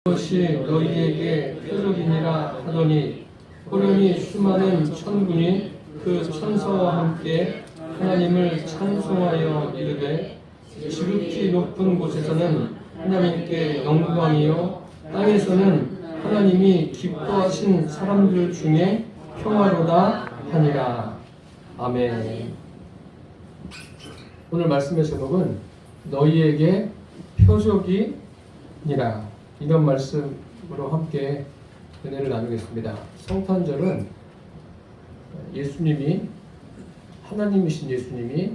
그것이 너희에게 표적이니라 하더니 호련히 수많은 천군이 그 천사와 함께 하나님을 찬송하여 이르되 지극히 높은 곳에서는 하나님께 영광이요 땅에서는 하나님이 기뻐하신 사람들 중에 평화로다 하니라. 아멘. 오늘 말씀의 제목은 너희에게 표적이니라, 이런 말씀으로 함께 은혜를 나누겠습니다. 성탄절은 예수님이, 하나님이신 예수님이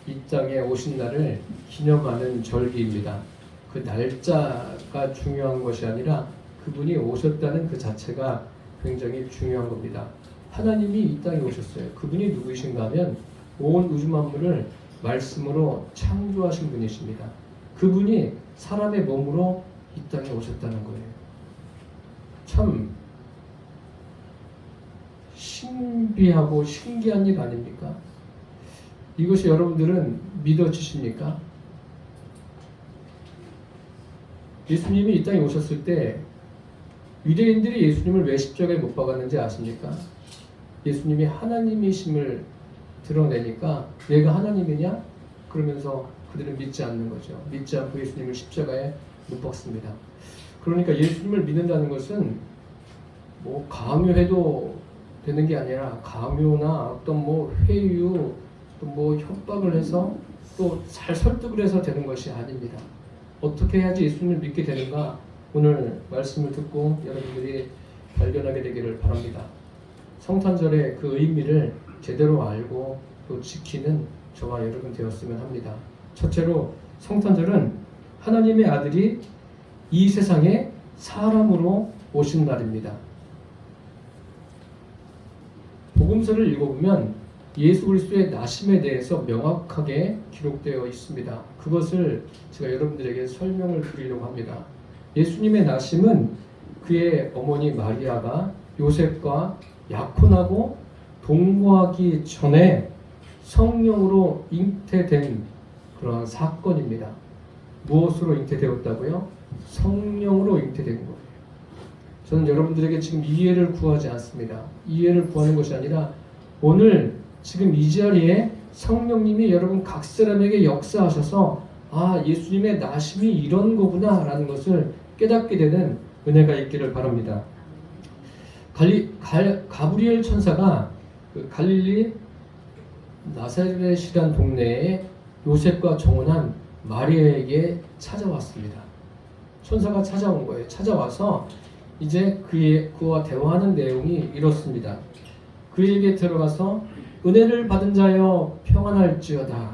이 땅에 오신 날을 기념하는 절기입니다. 그 날짜가 중요한 것이 아니라 그분이 오셨다는 그 자체가 굉장히 중요한 겁니다. 하나님이 이 땅에 오셨어요. 그분이 누구이신가 하면 온 우주 만물을 말씀으로 창조하신 분이십니다. 그분이 사람의 몸으로 이 땅에 오셨다는 거예요. 참 신비하고 신기한 일 아닙니까? 이것이 여러분들은 믿어지십니까? 예수님이 이 땅에 오셨을 때 유대인들이 예수님을 왜 십자가에 못 박았는지 아십니까? 예수님이 하나님이심을 드러내니까 내가 하나님이냐? 그러면서 그들은 믿지 않는 거죠. 믿지 않고 예수님을 십자가에 못 박습니다. 그러니까 예수님을 믿는다는 것은 뭐 강요해도 되는 게 아니라 강요나 어떤 뭐 회유, 또 뭐 협박을 해서 또 잘 설득을 해서 되는 것이 아닙니다. 어떻게 해야지 예수님을 믿게 되는가? 오늘 말씀을 듣고 여러분들이 발견하게 되기를 바랍니다. 성탄절의 그 의미를 제대로 알고 또 지키는 저와 여러분 되었으면 합니다. 첫째로 성탄절은 하나님의 아들이 이 세상에 사람으로 오신 날입니다. 복음서를 읽어보면 예수 그리스도의 나심에 대해서 명확하게 기록되어 있습니다. 그것을 제가 여러분들에게 설명을 드리려고 합니다. 예수님의 나심은 그의 어머니 마리아가 요셉과 약혼하고 동거하기 전에 성령으로 잉태된 그러한 사건입니다. 무엇으로 잉태되었다고요? 성령으로 잉태된 거예요. 저는 여러분들에게 지금 이해를 구하지 않습니다. 이해를 구하는 것이 아니라 오늘 지금 이 자리에 성령님이 여러분 각 사람에게 역사하셔서 아, 예수님의 나심이 이런 거구나 라는 것을 깨닫게 되는 은혜가 있기를 바랍니다. 가브리엘 천사가 그 갈릴리 나사렛이란 동네에 요셉과 정혼한 마리아에게 찾아왔습니다. 천사가 찾아온 거예요. 찾아와서 이제 그와 대화하는 내용이 이렇습니다. 그에게 들어가서 은혜를 받은 자여 평안할지어다.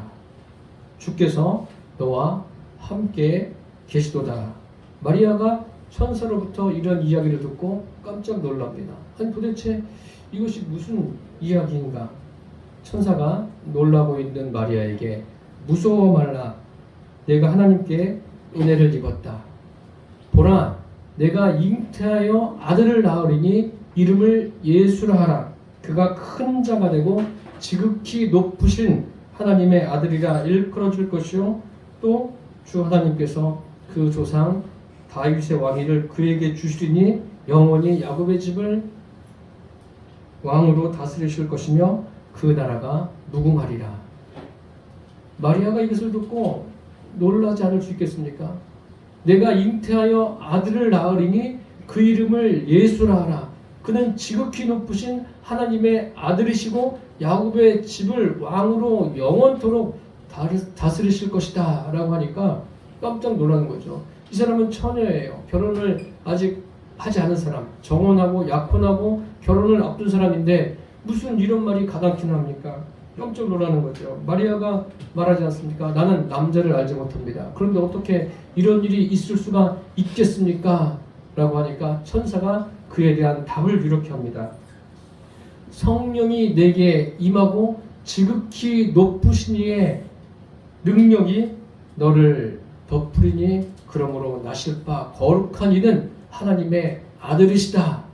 주께서 너와 함께 계시도다. 마리아가 천사로부터 이런 이야기를 듣고 깜짝 놀랍니다. 아니 도대체 이것이 무슨 이야기인가? 천사가 놀라고 있는 마리아에게 무서워 말라. 내가 하나님께 은혜를 입었다. 보라, 내가 잉태하여 아들을 낳으리니 이름을 예수라 하라. 그가 큰 자가 되고 지극히 높으신 하나님의 아들이라 일컬어질 것이요 또 주 하나님께서 그 조상 다윗의 왕위를 그에게 주시리니 영원히 야곱의 집을 왕으로 다스리실 것이며 그 나라가 무궁하리라. 마리아가 이것을 듣고 놀라지 않을 수 있겠습니까? 내가 잉태하여 아들을 낳으리니 그 이름을 예수라 하라. 그는 지극히 높으신 하나님의 아들이시고 야곱의 집을 왕으로 영원토록 다스리실 것이다 라고 하니까 깜짝 놀라는 거죠. 이 사람은 처녀예요. 결혼을 아직 하지 않은 사람, 정혼하고 약혼하고 결혼을 앞둔 사람인데 무슨 이런 말이 가당키나 합니까? 깜짝 놀라는 거죠. 마리아가 말하지 않습니까? 나는 남자를 알지 못합니다. 그런데 어떻게 이런 일이 있을 수가 있겠습니까? 라고 하니까 천사가 그에 대한 답을 이렇게 합니다. 성령이 내게 임하고 지극히 높으신 이의 능력이 너를 덮으리니 그러므로 나실 바 거룩한 이는 하나님의 아들이시다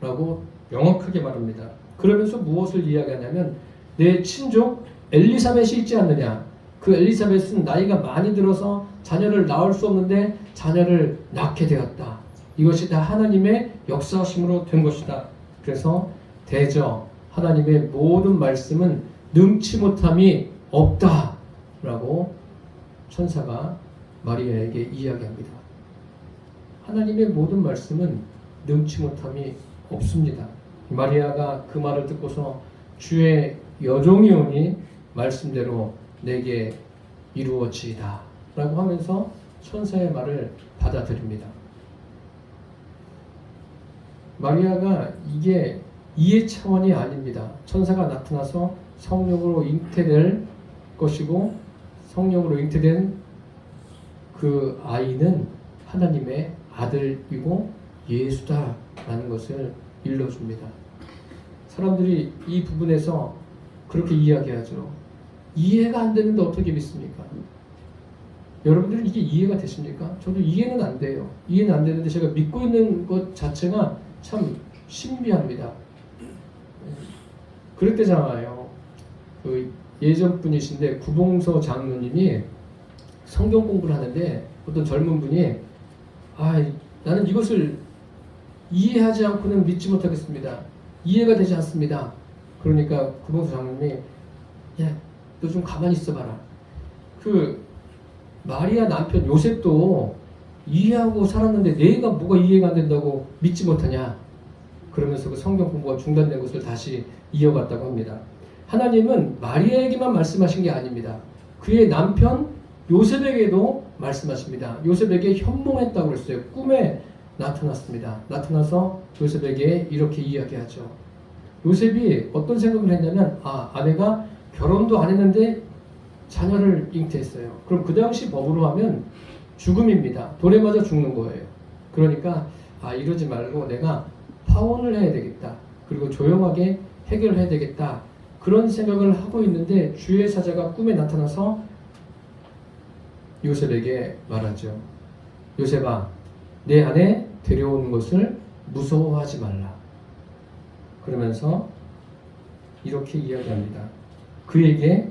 라고 명확하게 말합니다. 그러면서 무엇을 이야기하냐면 내 친족 엘리사벳이 있지 않느냐. 그 엘리사벳은 나이가 많이 들어서 자녀를 낳을 수 없는데 자녀를 낳게 되었다. 이것이 다 하나님의 역사하심으로 된 것이다. 그래서 대저 하나님의 모든 말씀은 능치 못함이 없다 라고 천사가 마리아에게 이야기합니다. 하나님의 모든 말씀은 능치 못함이 없습니다. 마리아가 그 말을 듣고서 주의 여종이 오니 말씀대로 내게 이루어지이다 라고 하면서 천사의 말을 받아들입니다. 마리아가 이게 이해 차원이 아닙니다. 천사가 나타나서 성령으로 잉태될 것이고 성령으로 잉태된 그 아이는 하나님의 아들이고 예수다라는 것을 일러줍니다. 사람들이 이 부분에서 그렇게 이야기하죠. 이해가 안 되는데 어떻게 믿습니까? 여러분들은 이게 이해가 되십니까? 저도 이해는 안 돼요. 이해는 안 되는데 제가 믿고 있는 것 자체가 참 신비합니다. 그랬대잖아요. 그 예전 분이신데 구봉서 장로님이 성경 공부를 하는데 어떤 젊은 분이 나는 이것을 이해하지 않고는 믿지 못하겠습니다. 이해가 되지 않습니다. 그러니까 구봉서 장로님이 너 좀 가만히 있어봐라. 그 마리아 남편 요셉도 이해하고 살았는데 내가 뭐가 이해가 안 된다고 믿지 못하냐. 그러면서 그 성경 공부가 중단된 것을 다시 이어갔다고 합니다. 하나님은 마리아에게만 말씀하신 게 아닙니다. 그의 남편 요셉에게도 말씀하십니다. 요셉에게 현몽했다고 그랬어요. 꿈에 나타났습니다. 나타나서 요셉에게 이렇게 이야기하죠. 요셉이 어떤 생각을 했냐면 아내가 결혼도 안 했는데 자녀를 잉태했어요. 그럼 그 당시 법으로 하면 죽음입니다. 돌에 맞아 죽는 거예요. 그러니까 이러지 말고 내가 파혼을 해야 되겠다. 그리고 조용하게 해결해야 되겠다. 그런 생각을 하고 있는데 주의 사자가 꿈에 나타나서 요셉에게 말하죠. 요셉아, 내 아내 데려오는 것을 무서워하지 말라. 그러면서 이렇게 이야기합니다. 그에게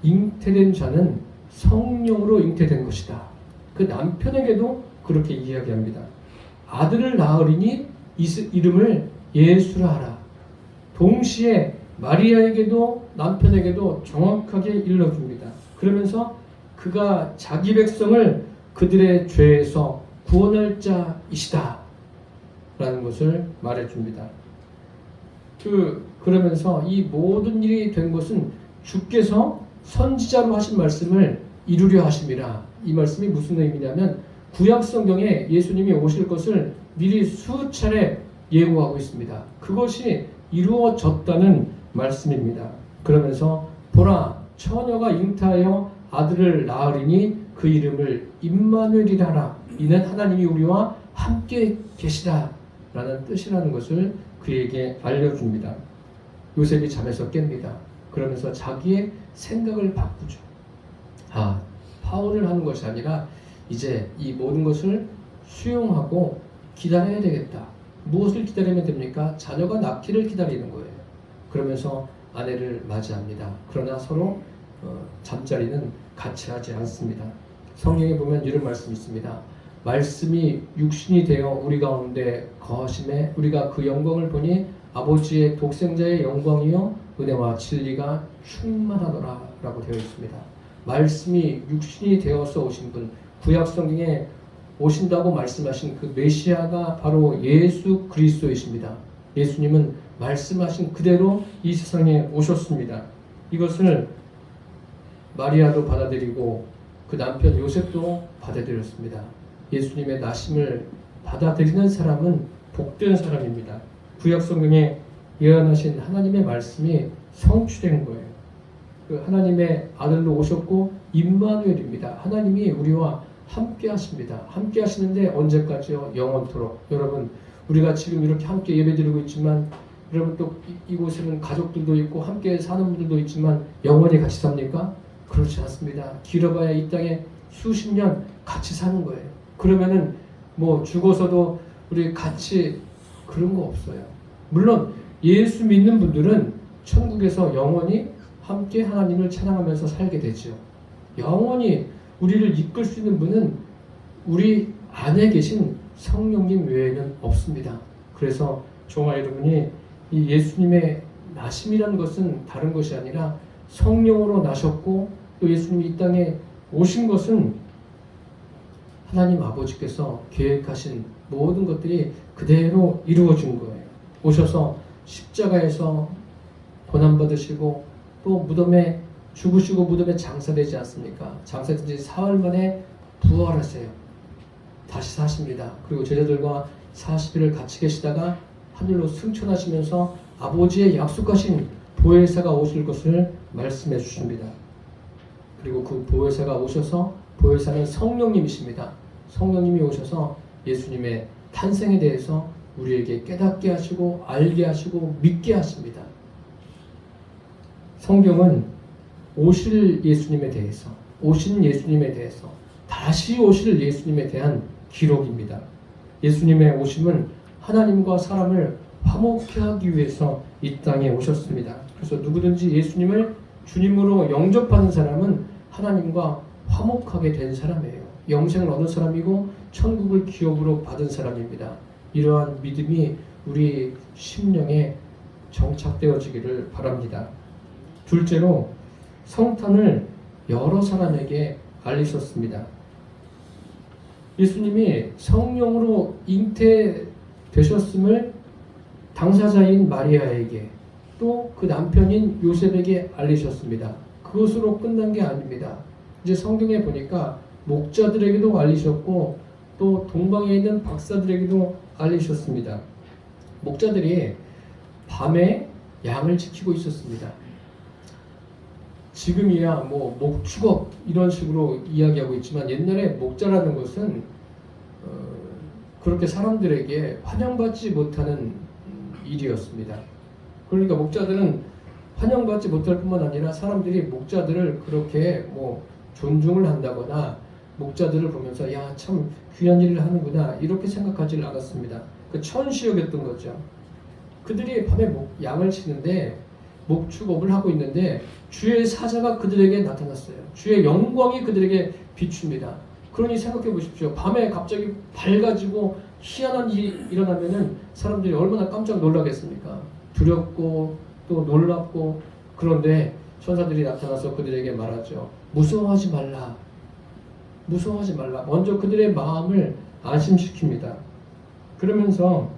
잉태된 자는 성령으로 잉태된 것이다. 그 남편에게도 그렇게 이야기합니다. 아들을 낳으리니 이름을 예수라 하라. 동시에 마리아에게도 남편에게도 정확하게 일러줍니다. 그러면서 그가 자기 백성을 그들의 죄에서 구원할 자이시다 라는 것을 말해줍니다. 그러면서 이 모든 일이 된 것은 주께서 선지자로 하신 말씀을 이루려 하심이라. 이 말씀이 무슨 의미냐면 구약 성경에 예수님이 오실 것을 미리 수차례 예고하고 있습니다. 그것이 이루어졌다는 말씀입니다. 그러면서 보라, 처녀가 잉태하여 아들을 낳으리니 그 이름을 임마누엘이라 하라. 이는 하나님이 우리와 함께 계시다 라는 뜻이라는 것을 그에게 알려줍니다. 요셉이 잠에서 깹니다. 그러면서 자기의 생각을 바꾸죠. 파혼을 하는 것이 아니라 이제 이 모든 것을 수용하고 기다려야 되겠다. 무엇을 기다리면 됩니까? 자녀가 낳기를 기다리는 거예요. 그러면서 아내를 맞이합니다. 그러나 서로 잠자리는 같이 하지 않습니다. 성경에 보면 이런 말씀이 있습니다. 말씀이 육신이 되어 우리 가운데 거하심에 우리가 그 영광을 보니 아버지의 독생자의 영광이요 은혜와 진리가 충만하더라 라고 되어 있습니다. 말씀이 육신이 되어서 오신 분, 구약 성경에 오신다고 말씀하신 그 메시아가 바로 예수 그리스도이십니다. 예수님은 말씀하신 그대로 이 세상에 오셨습니다. 이것을 마리아도 받아들이고 그 남편 요셉도 받아들였습니다. 예수님의 나심을 받아들이는 사람은 복된 사람입니다. 구약 성경에 예언하신 하나님의 말씀이 성취된 거예요. 그 하나님의 아들로 오셨고 임마누엘입니다. 하나님이 우리와 함께 하십니다. 함께 하시는데 언제까지요? 영원토록. 여러분, 우리가 지금 이렇게 함께 예배드리고 있지만 여러분 또 이곳에는 가족들도 있고 함께 사는 분들도 있지만 영원히 같이 삽니까? 그렇지 않습니다. 길어봐야 이 땅에 수십 년 같이 사는 거예요. 그러면은 뭐 죽어서도 우리 같이 그런 거 없어요. 물론 예수 믿는 분들은 천국에서 영원히 함께 하나님을 찬양하면서 살게 되죠. 영원히 우리를 이끌 수 있는 분은 우리 안에 계신 성령님 외에는 없습니다. 그래서 저와 여러분이 이 예수님의 나심이라는 것은 다른 것이 아니라 성령으로 나셨고 또 예수님이 이 땅에 오신 것은 하나님 아버지께서 계획하신 모든 것들이 그대로 이루어진 거예요. 오셔서 십자가에서 고난받으시고 또 무덤에 죽으시고 무덤에 장사되지 않습니까? 장사된 지 사흘 만에 부활하세요. 다시 사십니다. 그리고 제자들과 40일을 같이 계시다가 하늘로 승천하시면서 아버지의 약속하신 보혜사가 오실 것을 말씀해 주십니다. 그리고 그 보혜사가 오셔서 보혜사는 성령님이십니다. 성령님이 오셔서 예수님의 탄생에 대해서 우리에게 깨닫게 하시고 알게 하시고 믿게 하십니다. 성경은 오실 예수님에 대해서, 오신 예수님에 대해서, 다시 오실 예수님에 대한 기록입니다. 예수님의 오심은 하나님과 사람을 화목케 하기 위해서 이 땅에 오셨습니다. 그래서 누구든지 예수님을 주님으로 영접하는 사람은 하나님과 화목하게 된 사람이에요. 영생을 얻은 사람이고 천국을 기업으로 받은 사람입니다. 이러한 믿음이 우리 심령에 정착되어지기를 바랍니다. 둘째로 성탄을 여러 사람에게 알리셨습니다. 예수님이 성령으로 잉태되셨음을 당사자인 마리아에게 또 그 남편인 요셉에게 알리셨습니다. 그것으로 끝난 게 아닙니다. 이제 성경에 보니까 목자들에게도 알리셨고 또 동방에 있는 박사들에게도 알리셨습니다. 목자들이 밤에 양을 지키고 있었습니다. 지금이야 뭐 목축업 이런 식으로 이야기하고 있지만 옛날에 목자라는 것은 그렇게 사람들에게 환영받지 못하는 일이었습니다. 그러니까 목자들은 환영받지 못할 뿐만 아니라 사람들이 목자들을 그렇게 뭐 존중을 한다거나 목자들을 보면서 야 참 귀한 일을 하는구나 이렇게 생각하지 않았습니다. 그 천시 여겼던 거죠. 그들이 밤에 양을 치는데 목축업을 하고 있는데 주의 사자가 그들에게 나타났어요. 주의 영광이 그들에게 비춥니다. 그러니 생각해 보십시오. 밤에 갑자기 밝아지고 희한한 일이 일어나면은 사람들이 얼마나 깜짝 놀라겠습니까? 두렵고 또 놀랍고. 그런데 천사들이 나타나서 그들에게 말하죠. 무서워하지 말라. 무서워하지 말라. 먼저 그들의 마음을 안심시킵니다. 그러면서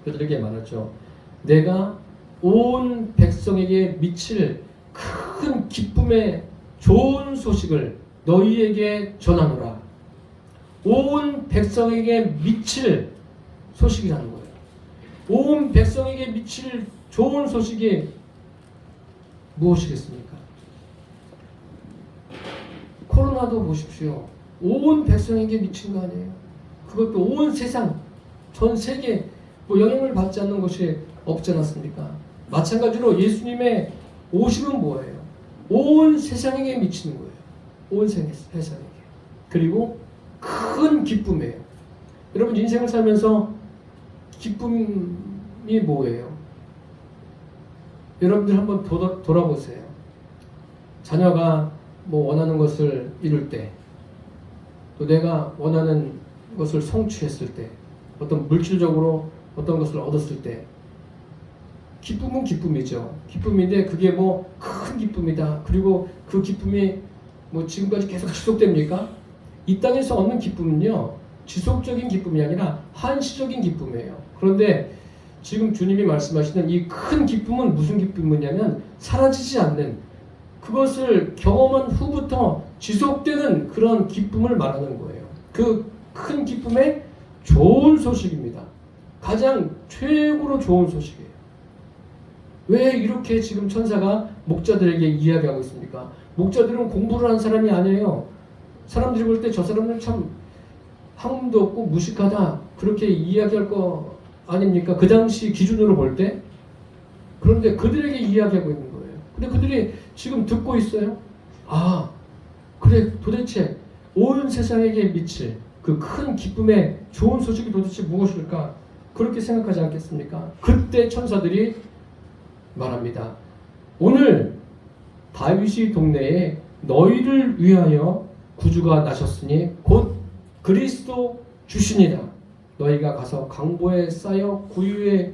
그들에게 말하죠. 내가 온 백성에게 미칠 큰 기쁨의 좋은 소식을 너희에게 전하노라. 온 백성에게 미칠 소식이라는 거예요. 온 백성에게 미칠 좋은 소식이 무엇이겠습니까? 코로나도 보십시오. 온 백성에게 미친 거 아니에요? 그것도 온 세상, 전 세계 뭐 영향을 받지 않는 것이 없지 않았습니까? 마찬가지로 예수님의 오심은 뭐예요? 온 세상에게 미치는 거예요. 온 세상에게. 그리고 큰 기쁨이에요. 여러분 인생을 살면서 기쁨이 뭐예요? 여러분들 한번 돌아보세요. 자녀가 뭐 원하는 것을 이룰 때, 또 내가 원하는 것을 성취했을 때, 어떤 물질적으로 어떤 것을 얻었을 때, 기쁨은 기쁨이죠. 기쁨인데 그게 뭐 큰 기쁨이다. 그리고 그 기쁨이 뭐 지금까지 계속 지속됩니까? 이 땅에서 얻는 기쁨은요, 지속적인 기쁨이 아니라 한시적인 기쁨이에요. 그런데 지금 주님이 말씀하시는 이 큰 기쁨은 무슨 기쁨이냐면 사라지지 않는, 그것을 경험한 후부터 지속되는 그런 기쁨을 말하는 거예요. 그 큰 기쁨의 좋은 소식입니다. 가장 최고로 좋은 소식이에요. 왜 이렇게 지금 천사가 목자들에게 이야기하고 있습니까? 목자들은 공부를 한 사람이 아니에요. 사람들이 볼 때 저 사람은 참 학문도 없고 무식하다 그렇게 이야기할 거 아닙니까? 그 당시 기준으로 볼 때. 그런데 그들에게 이야기하고 있는 거예요. 근데 그들이 지금 듣고 있어요. 아, 그래, 도대체 온 세상에게 미칠 그 큰 기쁨의 좋은 소식이 도대체 무엇일까? 그렇게 생각하지 않겠습니까? 그때 천사들이 말합니다. 오늘 다윗이 동네에 너희를 위하여 구주가 나셨으니 곧 그리스도 주시니라. 너희가 가서 강보에 쌓여 구유에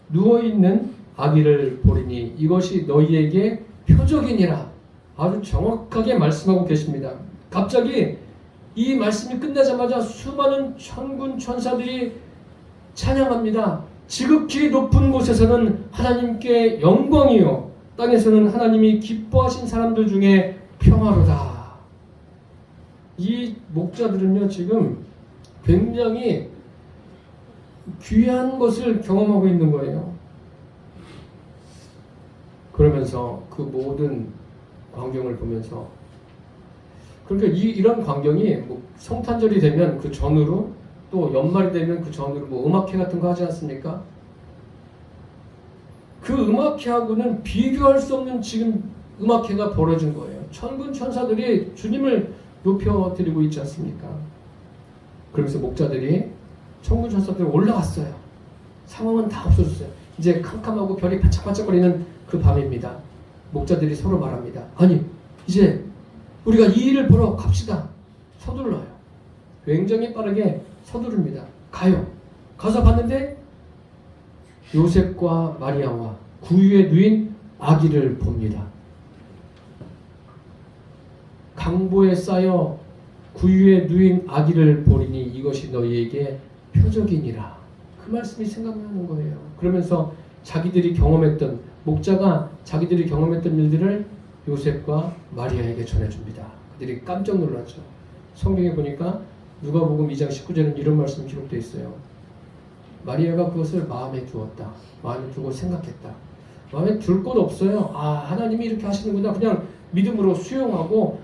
누워있는 아기를 보리니 이것이 너희에게 표적이니라. 아주 정확하게 말씀하고 계십니다. 갑자기 이 말씀이 끝나자마자 수많은 천군 천사들이 찬양합니다. 지극히 높은 곳에서는 하나님께 영광이요 땅에서는 하나님이 기뻐하신 사람들 중에 평화로다. 이 목자들은요 지금 굉장히 귀한 것을 경험하고 있는 거예요. 그러면서 그 모든 광경을 보면서 그러니까 이런 광경이 뭐 성탄절이 되면 그 전후로 또 연말이 되면 그 전후로 뭐 음악회 같은 거 하지 않습니까? 그 음악회하고는 비교할 수 없는 지금 음악회가 벌어진 거예요. 천군 천사들이 주님을 높여드리고 있지 않습니까? 그러면서 목자들이 천군 천사들이 올라갔어요. 상황은 다 없어졌어요. 이제 캄캄하고 별이 반짝반짝거리는 그 밤입니다. 목자들이 서로 말합니다. 아니 이제 우리가 이 일을 보러 갑시다. 서둘러요. 굉장히 빠르게 서두릅니다. 가요. 가서 봤는데 요셉과 마리아와 구유에 누인 아기를 봅니다. 강보에 쌓여 구유에 누인 아기를 보리니 이것이 너희에게 표적이니라. 그 말씀이 생각나는 거예요. 그러면서 자기들이 경험했던 목자가 자기들이 경험했던 일들을 요셉과 마리아에게 전해줍니다. 그들이 깜짝 놀랐죠. 성경에 보니까 누가복음 2장 19절에는 이런 말씀이 기록되어 있어요. 마리아가 그것을 마음에 두었다. 마음에 두고 생각했다. 마음에 둘 것 없어요. 아 하나님이 이렇게 하시는구나. 그냥 믿음으로 수용하고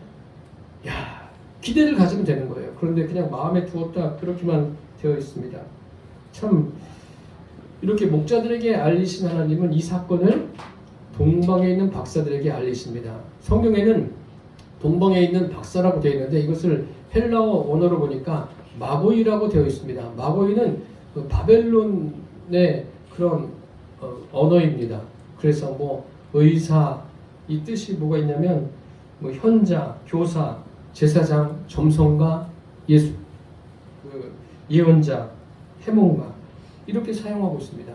기대를 가지면 되는 거예요. 그런데 그냥 마음에 두었다. 그렇게만 되어 있습니다. 참 이렇게 목자들에게 알리신 하나님은 이 사건을 동방에 있는 박사들에게 알리십니다. 성경에는 동방에 있는 박사라고 되어 있는데 이것을 헬라어 원어로 보니까 마고이라고 되어 있습니다. 마고이는 그 바벨론의 그런 언어입니다. 그래서 뭐 의사 이 뜻이 뭐가 있냐면 뭐 현자, 교사, 제사장, 점성가, 예언자, 해몽가 이렇게 사용하고 있습니다.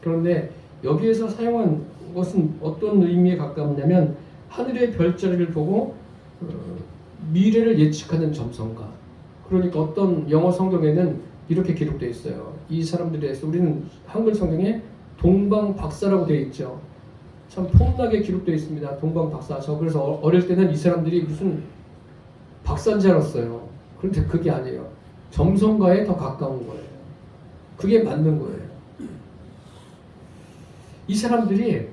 그런데 여기에서 사용한 것은 어떤 의미에 가깝냐면 하늘의 별자리를 보고 미래를 예측하는 점성가. 그러니까 어떤 영어 성경에는 이렇게 기록되어 있어요. 이 사람들에 대해서 우리는 한글 성경에 동방 박사라고 되어 있죠. 참 폼나게 기록되어 있습니다. 동방 박사. 저 그래서 어릴 때는 이 사람들이 무슨 박사인 줄 알았어요. 그런데 그게 아니에요. 점성가에 더 가까운 거예요. 그게 맞는 거예요. 이 사람들이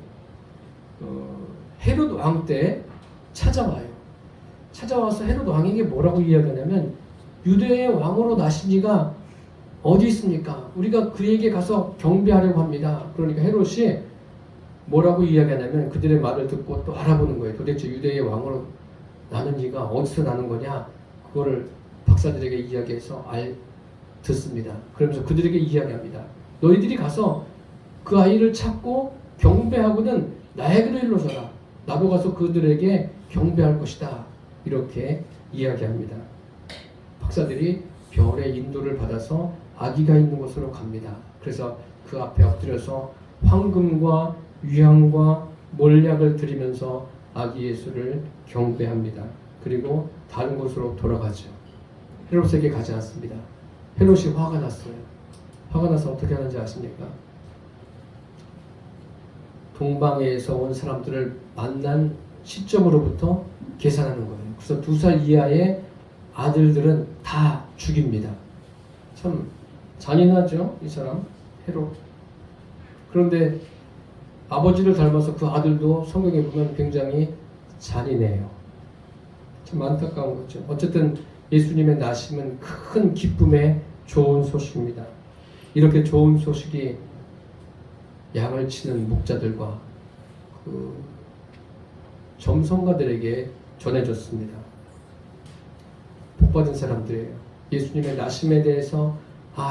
헤롯 왕 때 찾아와요. 찾아와서 헤롯 왕에게 뭐라고 이야기하냐면 유대의 왕으로 나신 이가 어디 있습니까? 우리가 그에게 가서 경배하려고 합니다. 그러니까 헤롯이 뭐라고 이야기하냐면 그들의 말을 듣고 또 알아보는 거예요. 도대체 유대의 왕으로 나는 이가 어디서 나는 거냐? 그거를 박사들에게 이야기해서 듣습니다. 그러면서 그들에게 이야기합니다. 너희들이 가서 그 아이를 찾고 경배하고는 나에게로 일러줘라. 나도 가서 그들에게 경배할 것이다. 이렇게 이야기합니다. 박사들이 별의 인도를 받아서 아기가 있는 곳으로 갑니다. 그래서 그 앞에 엎드려서 황금과 유향과 몰약을 드리면서 아기 예수를 경배합니다. 그리고 다른 곳으로 돌아가죠. 헤롯에게 가지 않습니다. 헤롯이 화가 났어요. 화가 나서 어떻게 하는지 아십니까? 동방에서 온 사람들을 만난 시점으로부터 계산하는 거예요. 그래서 2살 이하의 아들들은 다 죽입니다. 참 잔인하죠, 이 사람 헤롯. 그런데 아버지를 닮아서 그 아들도 성경에 보면 굉장히 잔인해요. 참 안타까운 거죠. 어쨌든 예수님의 나심은 큰 기쁨의 좋은 소식입니다. 이렇게 좋은 소식이 양을 치는 목자들과 그 점성가들에게 전해졌습니다. 복받은 사람들이에요. 예수님의 나심에 대해서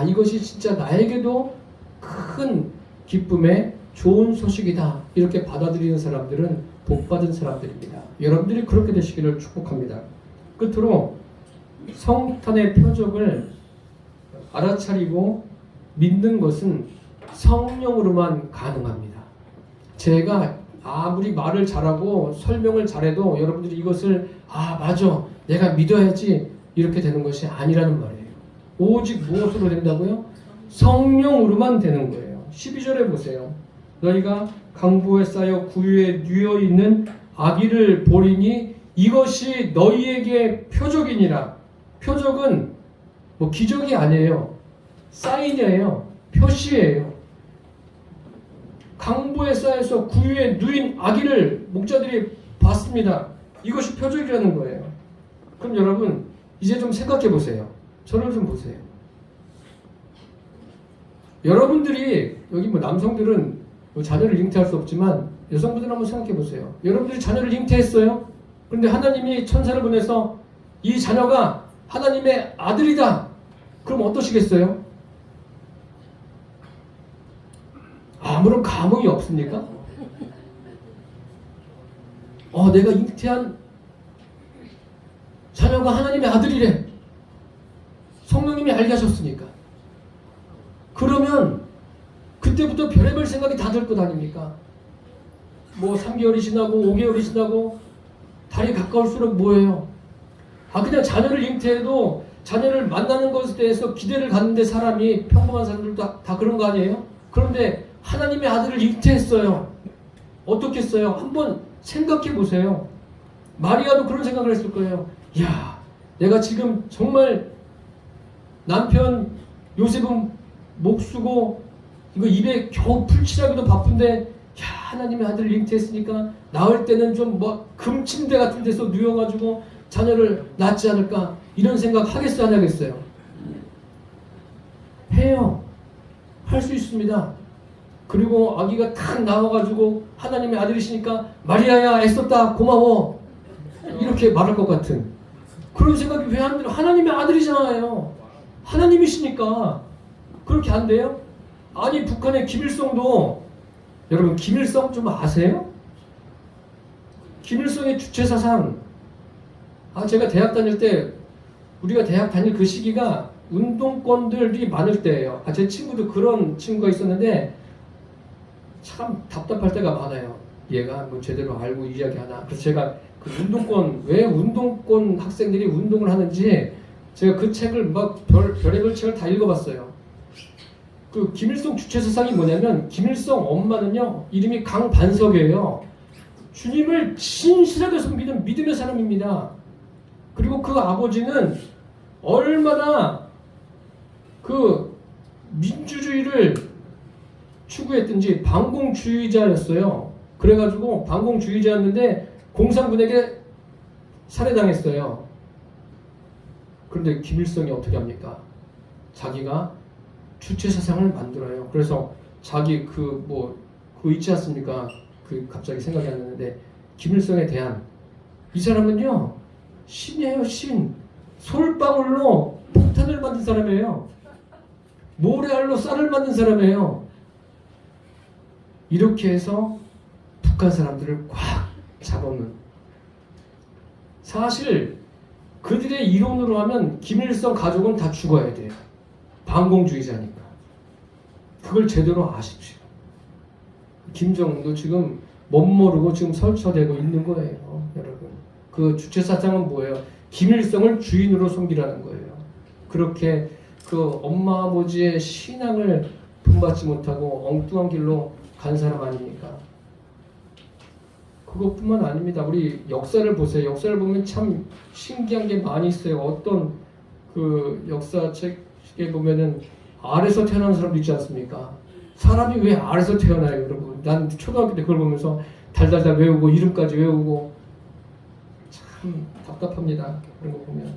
이것이 진짜 나에게도 큰 기쁨의 좋은 소식이다. 이렇게 받아들이는 사람들은 복받은 사람들입니다. 여러분들이 그렇게 되시기를 축복합니다. 끝으로 성탄의 표적을 알아차리고 믿는 것은 성령으로만 가능합니다. 제가 아무리 말을 잘하고 설명을 잘해도 여러분들이 이것을 맞아 내가 믿어야지 이렇게 되는 것이 아니라는 말이에요. 오직 무엇으로 된다고요? 성령으로만 되는 거예요. 12절에 보세요. 너희가 강보에 쌓여 구유에 뉘어 있는 아기를 보리니 이것이 너희에게 표적이니라. 표적은 뭐 기적이 아니에요. 사인이에요. 표시예요. 강보에 쌓여서 구유에 누인 아기를 목자들이 봤습니다. 이것이 표적이라는 거예요. 그럼 여러분 이제 좀 생각해 보세요. 저를 좀 보세요. 여러분들이 여기 뭐 남성들은 뭐 자녀를 잉태할 수 없지만 여성분들 한번 생각해 보세요. 여러분들이 자녀를 잉태했어요. 그런데 하나님이 천사를 보내서 이 자녀가 하나님의 아들이다. 그럼 어떠시겠어요? 아무런 감흥이 없습니까? 내가 잉태한 자녀가 하나님의 아들이래. 성령님이 알게 하셨으니까. 그러면 그때부터 별의별 생각이 다 들 것 아닙니까? 뭐 3개월이 지나고 5개월이 지나고 달이 가까울수록 뭐예요? 그냥 자녀를 잉태해도 자녀를 만나는 것에 대해서 기대를 갖는데 사람이 평범한 사람들도 다 그런 거 아니에요? 그런데 하나님의 아들을 잉태했어요. 어떻게 했어요? 한번 생각해 보세요. 마리아도 그런 생각을 했을 거예요. 야, 내가 지금 정말 남편 요셉은 목수고 이거 입에 겨우 풀칠하기도 바쁜데 하나님의 아들을 잉태했으니까 나올 때는 좀 뭐 금침대 같은 데서 누워가지고 자녀를 낳지 않을까 이런 생각 하겠어요 안 하겠어요? 해요. 할 수 있습니다. 그리고 아기가 탁 나와가지고 하나님의 아들이시니까 마리아야 애썼다 고마워 이렇게 말할 것 같은 그런 생각이 왜 안 들어요? 하나님의 아들이잖아요. 하나님이시니까 그렇게 안 돼요? 아니 북한의 김일성도 여러분 김일성 좀 아세요? 김일성의 주체사상 제가 대학 다닐 때 우리가 대학 다닐 그 시기가 운동권들이 많을 때예요. 제 친구도 그런 친구가 있었는데 참 답답할 때가 많아요. 얘가 뭐 제대로 알고 이야기하나. 그래서 제가 그 왜 운동권 학생들이 운동을 하는지 제가 그 책을 막 별의별 책을 다 읽어봤어요. 그 김일성 주체사상이 뭐냐면 김일성 엄마는요 이름이 강반석이에요. 주님을 진실하게 섬기는 믿음의 사람입니다. 그리고 그 아버지는 얼마나 그 민주주의를 추구했든지 반공주의자였어요. 그래가지고 반공주의자였는데 공산군에게 살해당했어요. 그런데 김일성이 어떻게 합니까? 자기가 주체사상을 만들어요. 그래서 자기 그거 있지 않습니까? 갑자기 생각이 안 나는데 김일성에 대한 이 사람은요 신이에요. 신. 솔방울로 폭탄을 만든 사람이에요. 모래알로 쌀을 만든 사람이에요. 이렇게 해서 북한 사람들을 꽉 잡아놓는. 사실 그들의 이론으로 하면 김일성 가족은 다 죽어야 돼요. 반공주의자니까. 그걸 제대로 아십시오. 김정은도 지금 멋모르고 지금 설쳐대고 있는 거예요. 여러분. 그 주체사상은 뭐예요? 김일성을 주인으로 섬기라는 거예요. 그렇게 그 엄마 아버지의 신앙을 본받지 못하고 엉뚱한 길로 간 사람 아닙니까? 그것뿐만 아닙니다. 우리 역사를 보세요. 역사를 보면 참 신기한 게 많이 있어요. 어떤 그 역사책에 보면은 알에서 태어난 사람도 있지 않습니까? 사람이 왜 알에서 태어나요, 여러분? 난 초등학교 때 그걸 보면서 달달달 외우고 이름까지 외우고 참 답답합니다. 그런 거 보면.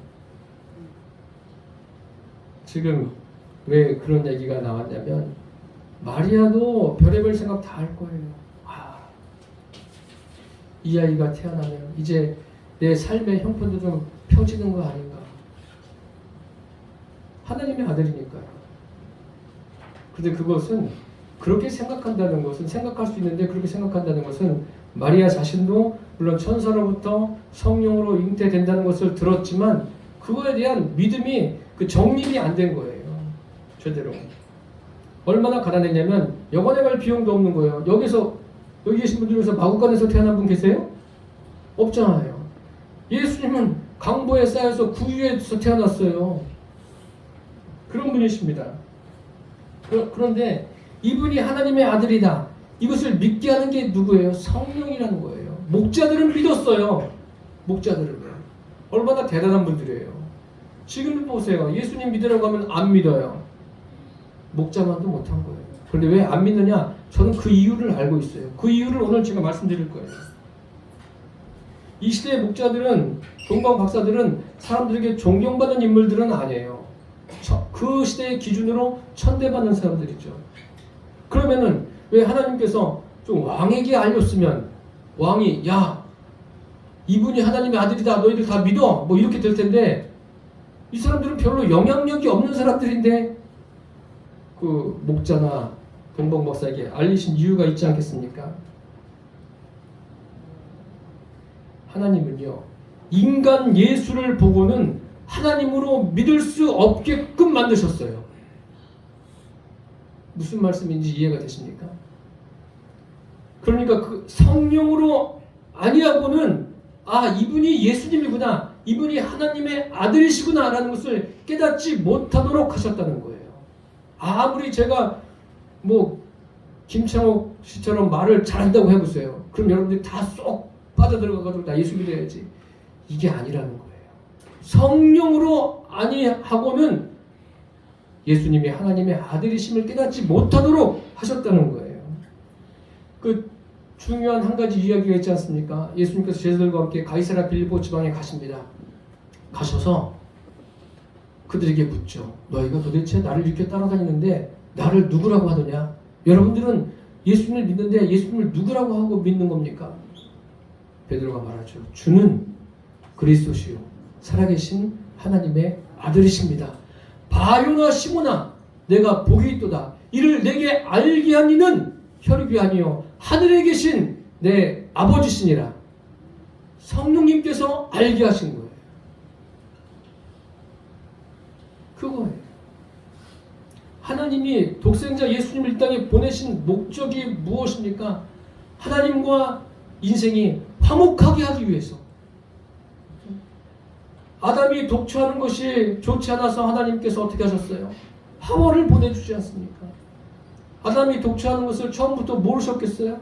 지금 왜 그런 얘기가 나왔냐면 마리아도 별의별 생각 다 할 거예요. 이 아이가 태어나면 이제 내 삶의 형편도 좀 펴지는 거 아닌가. 하나님의 아들이니까요. 근데 그것은 그렇게 생각한다는 것은 생각할 수 있는데 그렇게 생각한다는 것은 마리아 자신도 물론 천사로부터 성령으로 잉태된다는 것을 들었지만 그거에 대한 믿음이 그 정립이 안 된 거예요. 제대로. 얼마나 가난했냐면 여관에 갈 비용도 없는 거예요. 여기 계신 분들 중에서 마구간에서 태어난 분 계세요? 없잖아요. 예수님은 강보에 쌓여서 구유에서 태어났어요. 그런 분이십니다. 그런데 이분이 하나님의 아들이다. 이것을 믿게 하는 게 누구예요? 성령이라는 거예요. 목자들은 믿었어요. 목자들은. 얼마나 대단한 분들이에요. 지금 보세요. 예수님 믿으라고 하면 안 믿어요. 목자만도 못한 거예요. 그런데 왜 안 믿느냐? 저는 그 이유를 알고 있어요. 그 이유를 오늘 제가 말씀드릴 거예요. 이 시대의 목자들은, 동방 박사들은 사람들에게 존경받는 인물들은 아니에요. 그 시대의 기준으로 천대받는 사람들이죠. 그러면은 왜 하나님께서 좀 왕에게 알렸으면 왕이 야 이분이 하나님의 아들이다 너희들 다 믿어 뭐 이렇게 될 텐데 이 사람들은 별로 영향력이 없는 사람들인데 그 목자나 동방 박사에게 알리신 이유가 있지 않겠습니까? 하나님은요 인간 예수를 보고는 하나님으로 믿을 수 없게끔 만드셨어요. 무슨 말씀인지 이해가 되십니까? 그러니까 그 성령으로 아니하고는 이분이 예수님이구나, 이분이 하나님의 아들이시구나 라는 것을 깨닫지 못하도록 하셨다는 거예요. 아무리 제가 뭐 김창옥 씨처럼 말을 잘한다고 해보세요. 그럼 여러분들이 다 쏙 빠져들어가가지고 나 예수 믿어야지. 이게 아니라는 거예요. 성령으로 아니하고는 예수님이 하나님의 아들이심을 깨닫지 못하도록 하셨다는 거예요. 그 중요한 한 가지 이야기가 있지 않습니까? 예수님께서 제자들과 함께 가이사랴 빌립보 지방에 가십니다. 가셔서 그들에게 묻죠. 너희가 도대체 나를 이렇게 따라다니는데 나를 누구라고 하느냐? 여러분들은 예수님을 믿는데 예수님을 누구라고 하고 믿는 겁니까? 베드로가 말하죠. 주는 그리스도시요 살아계신 하나님의 아들이십니다. 바요나 시모나 내가 복이 있도다. 이를 내게 알게 한 이는 혈육이 아니요 하늘에 계신 내 아버지시니라. 성령님께서 알게 하신 거예요. 그거예요. 하나님이 독생자 예수님을 이 땅에 보내신 목적이 무엇입니까? 하나님과 인생이 화목하게 하기 위해서. 아담이 독처하는 것이 좋지 않아서 하나님께서 어떻게 하셨어요? 하와를 보내주지 않습니까? 아담이 독처하는 것을 처음부터 모르셨겠어요?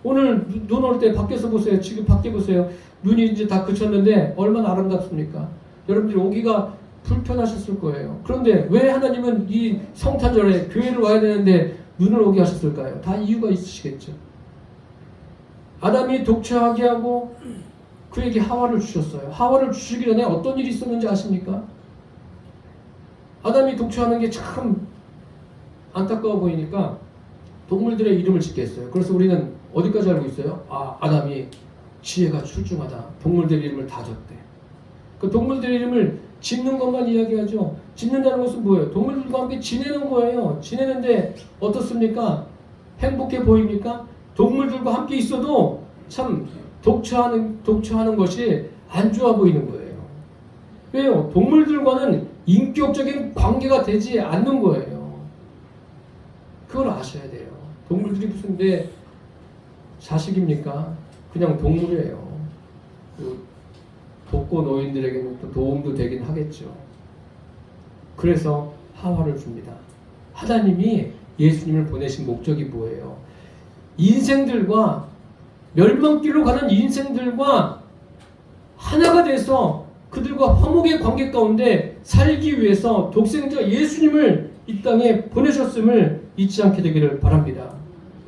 오늘 눈 올 때 밖에서 보세요. 지금 밖에 보세요. 눈이 이제 다 그쳤는데 얼마나 아름답습니까? 여러분들이 오기가 불편하셨을 거예요. 그런데 왜 하나님은 이 성탄절에 교회를 와야 되는데 눈을 오게 하셨을까요? 다 이유가 있으시겠죠. 아담이 독처하게 하고 그에게 하와를 주셨어요. 하와를 주시기 전에 어떤 일이 있었는지 아십니까? 아담이 독처하는 게 참 안타까워 보이니까 동물들의 이름을 짓게 했어요. 그래서 우리는 어디까지 알고 있어요? 아담이 지혜가 출중하다. 동물들의 이름을 다 줬대. 그 동물들의 이름을 짓는 것만 이야기하죠. 짓는다는 것은 뭐예요? 동물들과 함께 지내는 거예요. 지내는데 어떻습니까? 행복해 보입니까? 동물들과 함께 있어도 참 독처하는 것이 안 좋아 보이는 거예요. 왜요? 동물들과는 인격적인 관계가 되지 않는 거예요. 그걸 아셔야 돼요. 동물들이 무슨 내 자식입니까? 그냥 동물이에요. 독거 노인들에게는 또 도움도 되긴 하겠죠. 그래서 하와를 줍니다. 하나님이 예수님을 보내신 목적이 뭐예요? 인생들과 멸망길로 가는 인생들과 하나가 돼서 그들과 화목의 관계 가운데 살기 위해서 독생자 예수님을 이 땅에 보내셨음을 잊지 않게 되기를 바랍니다.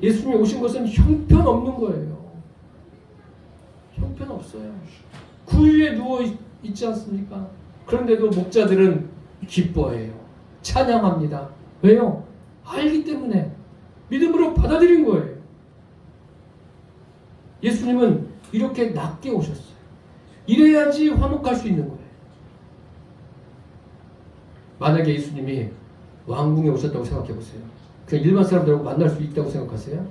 예수님이 오신 것은 형편없는 거예요. 형편없어요. 구유에 누워 있지 않습니까? 그런데도 목자들은 기뻐해요. 찬양합니다. 왜요? 알기 때문에 믿음으로 받아들인 거예요. 예수님은 이렇게 낮게 오셨어요. 이래야지 화목할 수 있는 거예요. 만약에 예수님이 왕궁에 오셨다고 생각해 보세요. 그냥 일반 사람들하고 만날 수 있다고 생각하세요?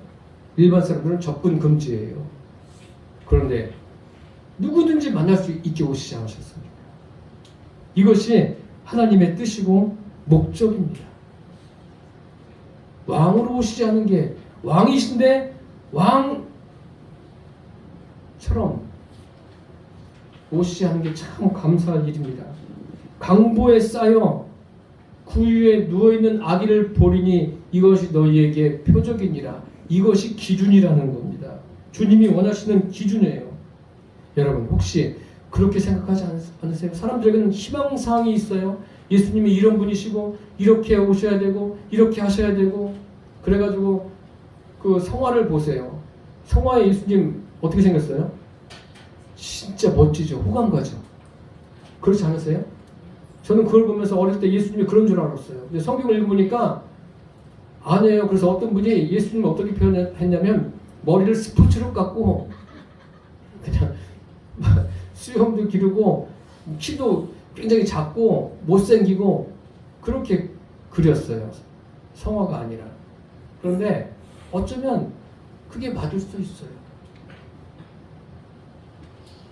일반 사람들은 접근 금지예요. 그런데 누구든지 만날 수 있게 오시지 않으셨습니까? 이것이 하나님의 뜻이고 목적입니다. 왕으로 오시지 않은 게 왕이신데 왕처럼 오시지 않은 게 참 감사할 일입니다. 강보에 쌓여 구유에 누워있는 아기를 보리니 이것이 너희에게 표적이니라. 이것이 기준이라는 겁니다. 주님이 원하시는 기준이에요. 여러분 혹시 그렇게 생각하지 않으세요? 사람들에게는 희망사항이 있어요. 예수님이 이런 분이시고 이렇게 오셔야 되고 이렇게 하셔야 되고 그래가지고 그 성화를 보세요. 성화의 예수님 어떻게 생겼어요? 진짜 멋지죠. 호감가죠. 그렇지 않으세요? 저는 그걸 보면서 어릴 때 예수님이 그런 줄 알았어요. 근데 성경을 읽어보니까 아니에요. 그래서 어떤 분이 예수님을 어떻게 표현했냐면 머리를 스포츠로 깎고 그냥 수염도 기르고 키도 굉장히 작고 못생기고 그렇게 그렸어요. 성화가 아니라. 그런데 어쩌면 그게 맞을 수도 있어요.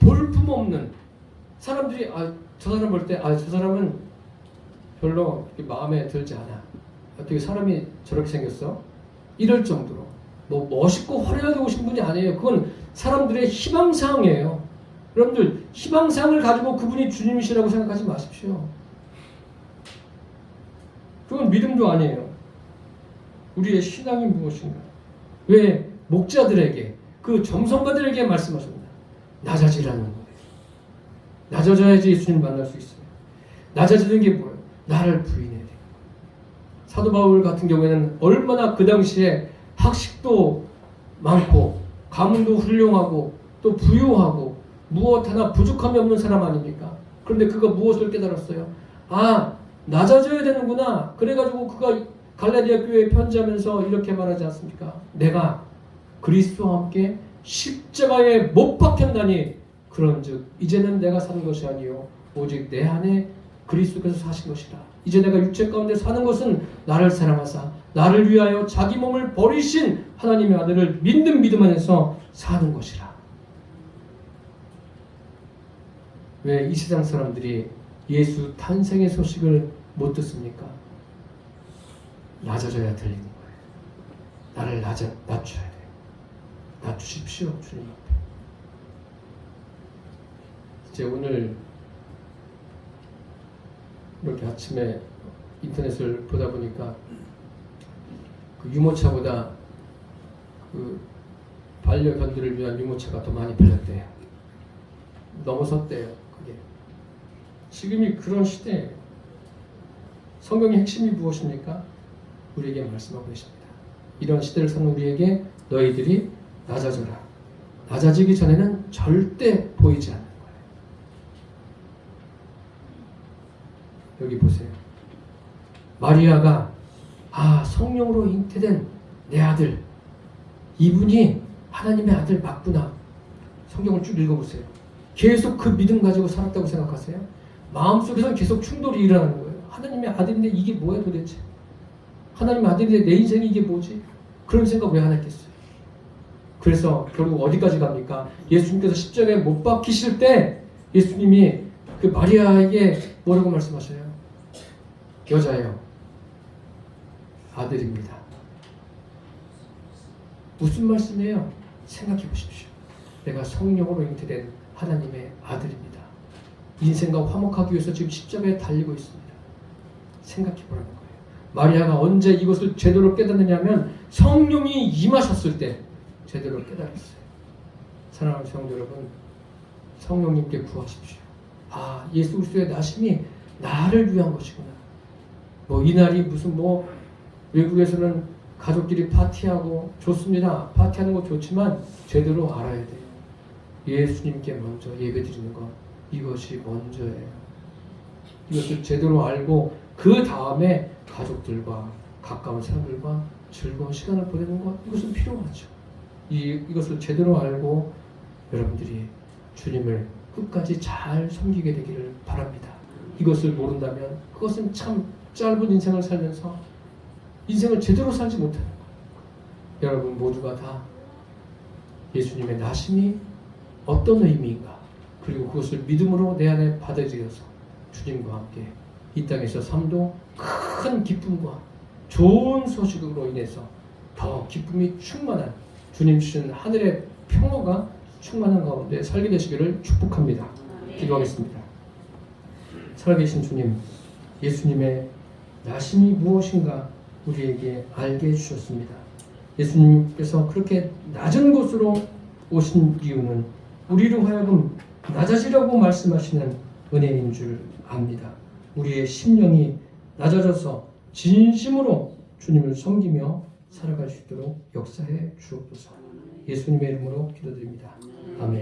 볼품없는 사람들이 저 사람 볼 때 저 사람은 별로 마음에 들지 않아. 어떻게 사람이 저렇게 생겼어? 이럴 정도로 뭐 멋있고 화려하게 오신 분이 아니에요. 그건 사람들의 희망사항이에요. 여러분들 희망사항을 가지고 그분이 주님이시라고 생각하지 마십시오. 그건 믿음도 아니에요. 우리의 신앙이 무엇인가? 왜 목자들에게 그 점성가들에게 말씀하십니다. 낮아지라는 거예요. 낮아져야지 예수님 만날 수 있어요. 낮아지는 게 뭐예요? 나를 부인해야 돼요. 사도 바울 같은 경우에는 얼마나 그 당시에 학식도 많고 가문도 훌륭하고 또 부유하고 무엇 하나 부족함이 없는 사람 아닙니까? 그런데 그가 무엇을 깨달았어요? 낮아져야 되는구나. 그래가지고 그가 갈라디아 교회에 편지하면서 이렇게 말하지 않습니까? 내가 그리스도와 함께 십자가에 못 박혔나니 그런즉 이제는 내가 사는 것이 아니요 오직 내 안에 그리스도께서 사신 것이라. 이제 내가 육체 가운데 사는 것은 나를 사랑하사 나를 위하여 자기 몸을 버리신 하나님의 아들을 믿는 믿음 안에서 사는 것이라. 왜 이 세상 사람들이 예수 탄생의 소식을 못 듣습니까? 낮아져야 들리는 거예요. 나를 낮춰야 돼요. 낮추십시오, 주님 앞에. 이제 오늘 이렇게 아침에 인터넷을 보다 보니까 그 유모차보다 그 반려견들을 위한 유모차가 더 많이 팔렸대요. 넘어섰대요. 그게 지금이 그런 시대예요. 성경의 핵심이 무엇입니까? 우리에게 말씀하고 계십니다. 이런 시대를 사는 우리에게 너희들이 낮아져라. 낮아지기 전에는 절대 보이지 않는 거예요. 여기 보세요. 마리아가 성령으로 잉태된 내 아들, 이분이 하나님의 아들 맞구나. 성경을 쭉 읽어보세요. 계속 그 믿음 가지고 살았다고 생각하세요? 마음속에서는 계속 충돌이 일어나는 거예요. 하나님의 아들인데 이게 뭐야 도대체? 하나님의 아들인데 내 인생이 이게 뭐지? 그런 생각 왜 안 했겠어요? 그래서 결국 어디까지 갑니까? 예수님께서 십자가에 못 박히실 때 예수님이 그 마리아에게 뭐라고 말씀하셔요? 여자예요. 아들입니다. 무슨 말씀이에요? 생각해 보십시오. 내가 성령으로 잉태된 하나님의 아들입니다. 인생과 화목하기 위해서 지금 십자가에 달리고 있습니다. 생각해 보라는 거예요. 마리아가 언제 이것을 제대로 깨닫느냐면 성령이 임하셨을 때 제대로 깨달았어요. 사랑하는 성도 여러분, 성령님께 구하십시오. 예수 그리스도의 나심이 나를 위한 것이구나. 이날이 무슨 외국에서는 가족끼리 파티하고 좋습니다. 파티하는 거 좋지만 제대로 알아야 돼요. 예수님께 먼저 예배드리는 것, 이것이 먼저예요. 이것을 제대로 알고 그 다음에 가족들과 가까운 사람들과 즐거운 시간을 보내는 것, 이것은 필요하죠. 이것을 제대로 알고 여러분들이 주님을 끝까지 잘 섬기게 되기를 바랍니다. 이것을 모른다면 그것은 참 짧은 인생을 살면서 인생을 제대로 살지 못하는 거예요. 여러분 모두가 다 예수님의 나심이 어떤 의미인가, 그리고 그것을 믿음으로 내 안에 받아들여서 주님과 함께 이 땅에서 삶도 큰 기쁨과 좋은 소식으로 인해서 더 기쁨이 충만한 주님 주신 하늘의 평화가 충만한 가운데 살게 되시기를 축복합니다. 기도하겠습니다. 살아계신 주님, 예수님의 나심이 무엇인가 우리에게 알게 해주셨습니다. 예수님께서 그렇게 낮은 곳으로 오신 이유는 우리로 하여금 낮아지라고 말씀하시는 은혜인 줄 압니다. 우리의 심령이 낮아져서 진심으로 주님을 섬기며 살아갈 수 있도록 역사해 주옵소서. 예수님의 이름으로 기도드립니다. 아멘.